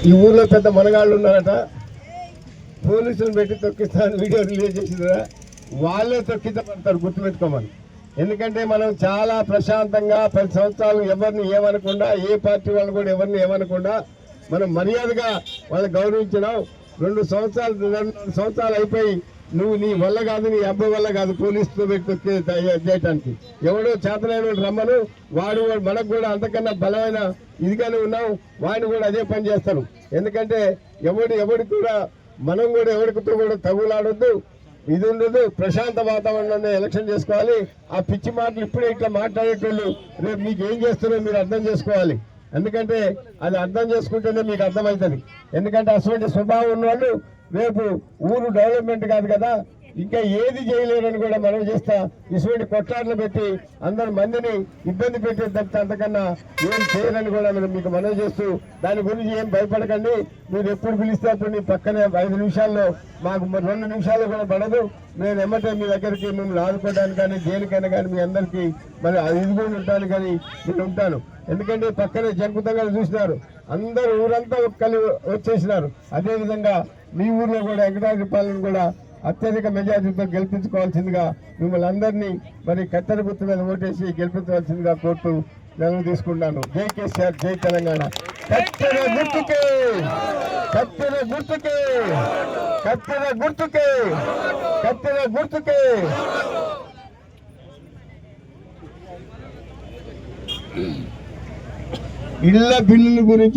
ఈ ఊర్లో పెద్ద మనగాళ్ళు ఉన్నారట, పోలీసులు పెట్టి తొక్కిస్తాను వీడియో రిలీజ్ చేసిందిరా, వాళ్ళే తొక్కించబడతారు, గుర్తుపెట్టుకోమని. ఎందుకంటే మనం చాలా ప్రశాంతంగా 10 సంవత్సరాలు ఎవరిని ఏమనకుండా, ఏ పార్టీ వాళ్ళు కూడా ఎవరిని ఏమనకుండా మనం మర్యాదగా వాళ్ళని గౌరవించినాం. 2 సంవత్సరాలు అయిపోయి నువ్వు నీ వల్ల కాదు, నీ అబ్బాయి వల్ల కాదు పోలీసుతో పెట్టి చేయటానికి. ఎవడో చేతనైన రమ్మను, వాడు మనకు కూడా అంతకన్నా బలమైన ఇదిగానే ఉన్నావు, వాడిని కూడా అదే పని చేస్తాను. ఎందుకంటే ఎవడికి కూడా మనం కూడా ఎవరికితో కూడా తగులాడొద్దు, ఇది ఉండదు. ప్రశాంత వాతావరణంలో ఎలక్షన్ చేసుకోవాలి. ఆ పిచ్చి మాటలు ఇప్పుడే ఇట్లా మాట్లాడేటోళ్ళు రేపు మీకు ఏం చేస్తున్నారో మీరు అర్థం చేసుకోవాలి. ఎందుకంటే అది అర్థం చేసుకుంటేనే మీకు అర్థమవుతుంది. ఎందుకంటే అటువంటి స్వభావం ఉన్నవాళ్ళు రేపు ఊరు డెవలప్మెంట్ కాదు కదా, ఇంకా ఏది చేయలేరని కూడా మనం చేస్తా. ఇటువంటి కొట్లాట్లు పెట్టి అందరు మందిని ఇబ్బంది పెట్టే తప్పితే అంతకన్నా ఏం చేయరని కూడా మీకు మనవి చేస్తూ, దాని గురించి ఏం భయపడకండి. మీరు ఎప్పుడు పిలిస్తే అప్పుడు పక్కనే 5 నిమిషాల్లో, మాకు 2 నిమిషాలు కూడా పడదు. నేను ఎమ్మటే మీ దగ్గరికి మిమ్మల్ని ఆదుకోవడానికి కానీ దేనికైనా కానీ మీ అందరికీ మరి అది ఇదిగోని ఉంటాను కానీ నేను ఉంటాను. ఎందుకంటే పక్కనే జంకుతంగా చూసినారు, అందరూ ఊరంతా కలిసి వచ్చేసినారు. అదేవిధంగా మీ ఊర్లో కూడా వెంకటాద్రిపాలెం కూడా అత్యధిక మెజార్టీతో గెలిపించుకోవాల్సిందిగా మిమ్మల్ని అందరినీ మరి కత్తెర గుర్తు మీద ఓటేసి గెలిపించవలసిందిగా కోర్టు నిర్ణయం తీసుకుంటాను. జై కేసీఆర్, జై తెలంగాణ. కత్తెర గుర్తుకే, కత్తెర గుర్తుకే, కత్తెర గుర్తుకే, కత్తెర గుర్తుకే. ఇళ్ల బిల్లుల గురించి